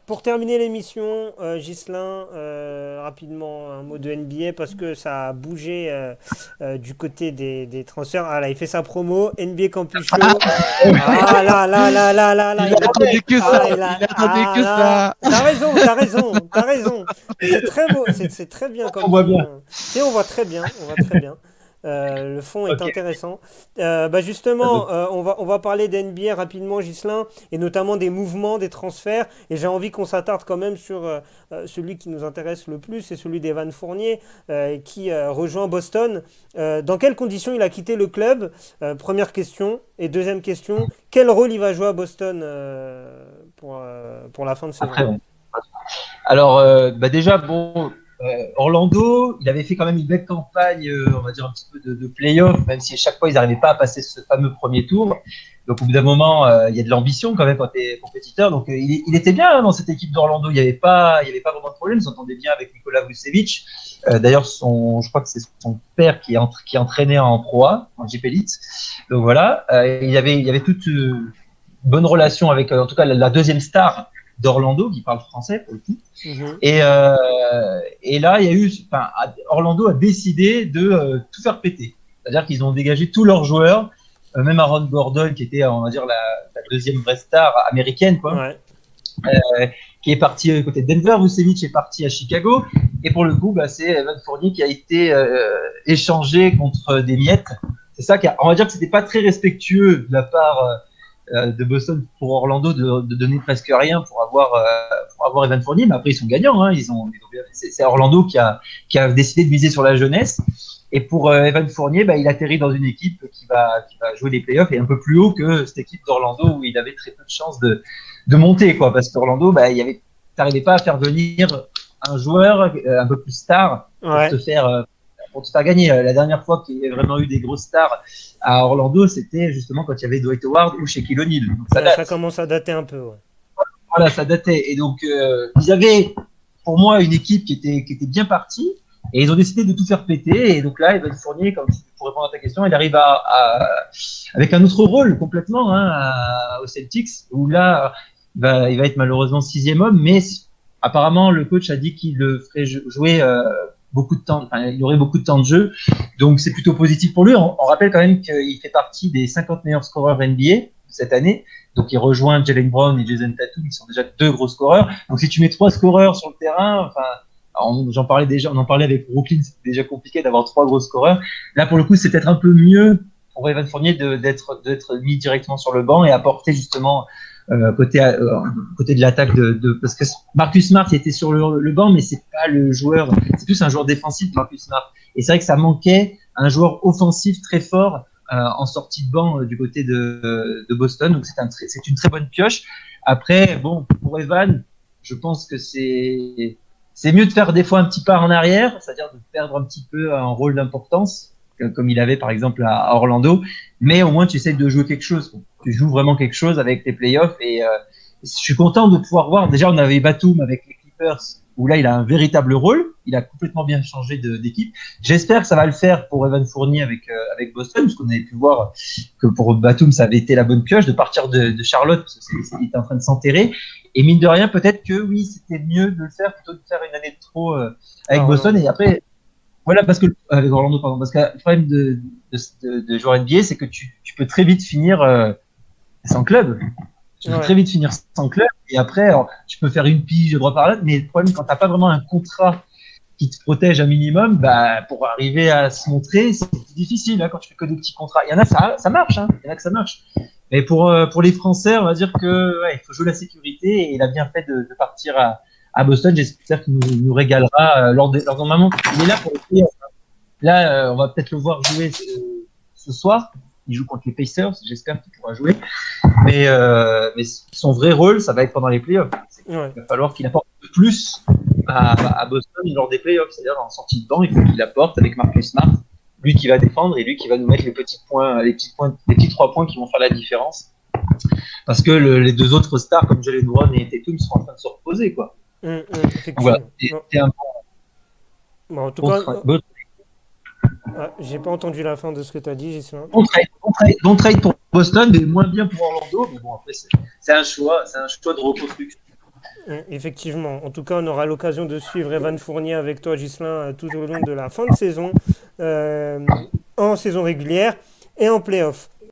Pour terminer l'émission, Ghislain, rapidement un mot de NBA parce que ça a bougé du côté des transferts. Ah là, il fait sa promo, NBA Campus Show. Ah là là là là là là, Il attendait que ça, il attendait ah que là, ça. t'as raison, t'as raison, t'as raison. Mais c'est très beau, c'est très bien On comme voit fond. bien. Hein. Si on voit très bien, on voit très bien. Le fond est Ok. intéressant. Bah justement, on va parler d'NBA rapidement, Ghislain, et notamment des mouvements, des transferts. Et j'ai envie qu'on s'attarde quand même sur celui qui nous intéresse le plus, c'est celui d'Evan Fournier, qui rejoint Boston. Dans quelles conditions il a quitté le club? Première question. Et deuxième question, quel rôle il va jouer à Boston pour la fin de saison? Après, ouais. Alors, déjà, bon, Orlando, il avait fait quand même une belle campagne, on va dire un petit peu de play-off, même si à chaque fois ils n'arrivaient pas à passer ce fameux premier tour. Donc, au bout d'un moment, il y a de l'ambition quand même quand tu es compétiteur. Donc, il était bien hein, dans cette équipe d'Orlando. Il y avait pas vraiment de problème. Il s'entendait bien avec Nikola Vucevic. D'ailleurs, je crois que c'est son père qui entraînait en Pro A, en Jeep Elite. Donc voilà, il y avait toute bonne relation avec, en tout cas, la deuxième star d'Orlando, qui parle français pour le coup. Mhm. Et là, il y a eu, enfin, Orlando a décidé de tout faire péter. C'est-à-dire qu'ils ont dégagé tous leurs joueurs, même Aaron Gordon, qui était, on va dire, la deuxième vraie star américaine, quoi, Ouais. qui est parti côté de Denver. Vucevic est parti à Chicago. Et pour le coup, c'est Evan Fournier qui a été échangé contre des miettes. C'est ça on va dire que c'était pas très respectueux de la part de Boston pour Orlando de donner presque rien pour avoir Evan Fournier, mais après ils sont gagnants. Hein. C'est Orlando qui a décidé de miser sur la jeunesse. Et pour Evan Fournier, il atterrit dans une équipe qui va jouer les playoffs et un peu plus haut que cette équipe d'Orlando où il avait très peu de chances de monter, quoi, parce qu'Orlando, t'arrivais pas à faire venir un joueur un peu plus star pour Ouais. pour te faire gagner. La dernière fois qu'il y a vraiment eu des grosses stars à Orlando, c'était justement quand il y avait Dwight Howard ou Shaquille O'Neal. Donc ça Ouais, ça date. commence à dater un peu. Ouais. Voilà, ça datait. Et donc, ils avaient, pour moi, une équipe qui était bien partie. Et ils ont décidé de tout faire péter. Et donc là, Evan Fournier, pour répondre à ta question, il arrive avec un autre rôle complètement hein, aux Celtics, où là, il va être malheureusement sixième homme. Mais apparemment, le coach a dit qu'il le ferait jouer beaucoup de temps. Enfin, il aurait beaucoup de temps de jeu. Donc, c'est plutôt positif pour lui. On rappelle quand même qu'il fait partie des 50 meilleurs scoreurs NBA cette année. Donc, il rejoint Jalen Brown et Jason Tatum, qui sont déjà deux gros scoreurs. Donc, si tu mets trois scoreurs sur le terrain, enfin, j'en parlais déjà, on en parlait avec Brooklyn, c'était déjà compliqué d'avoir trois gros scoreurs. Là, pour le coup, c'est peut-être un peu mieux pour Evan Fournier d'être mis directement sur le banc et apporter justement côté de l'attaque parce que Marcus Smart il était sur le banc, mais c'est pas le joueur, c'est plus un joueur défensif, Marcus Smart. Et c'est vrai que ça manquait un joueur offensif très fort en sortie de banc du côté de Boston. Donc c'est une très bonne pioche. Après, bon, pour Evan, je pense que c'est mieux de faire des fois un petit pas en arrière, c'est-à-dire de perdre un petit peu un rôle d'importance, comme il avait par exemple à Orlando, mais au moins tu essaies de jouer quelque chose. Tu joues vraiment quelque chose avec tes playoffs et je suis content de pouvoir voir. Déjà, on avait Batum avec les Clippers, où là il a un véritable rôle, il a complètement bien changé d'équipe. J'espère que ça va le faire pour Evan Fournier avec Boston, parce qu'on avait pu voir que pour Batum ça avait été la bonne pioche de partir de Charlotte, parce qu'il était en train de s'enterrer. Et mine de rien, peut-être que oui, c'était mieux de le faire plutôt que de faire une année de trop avec Ah, Boston. Orlando. Et après, voilà, avec Orlando, pardon, parce que le problème de joueur NBA, c'est que tu peux très vite finir sans club. Tu peux Ouais. très vite finir sans club. Et après, alors, tu peux faire une pige de droit par là, mais le problème, quand tu n'as pas vraiment un contrat qui te protège un minimum, pour arriver à se montrer, c'est difficile hein, quand tu fais que des petits contrats. Il y en a, ça marche. Hein. Il y en a que ça marche. Mais pour les Français, on va dire que il faut jouer la sécurité et il a bien fait de partir à Boston. J'espère qu'il nous régalera lors de moment. Il est là pour le là, on va peut-être le voir jouer ce soir. Il joue contre les Pacers. J'espère qu'il pourra jouer. Mais son vrai rôle, ça va être pendant les playoffs. Ouais. Il va falloir qu'il apporte plus à Boston lors des playoffs. C'est-à-dire en sortie de banc, il faut qu'il apporte avec Marcus Smart, lui qui va défendre et lui qui va nous mettre les petits points, les petits 3 points qui vont faire la différence. Parce que les deux autres stars comme Jalen Brown et Tatum sont en train de se reposer, quoi. Donc voilà, Effectivement. Non. c'était un Bon, en tout bon, cas, bon, j'ai pas entendu la fin de ce que tu as dit, Gislain. bon trade pour Boston, mais moins bien pour Orlando. Mais bon, après, c'est un choix de reconstruction. Effectivement. En tout cas, on aura l'occasion de suivre Evan Fournier avec toi, Ghislain, tout au long de la fin de saison, en saison régulière et en play-off.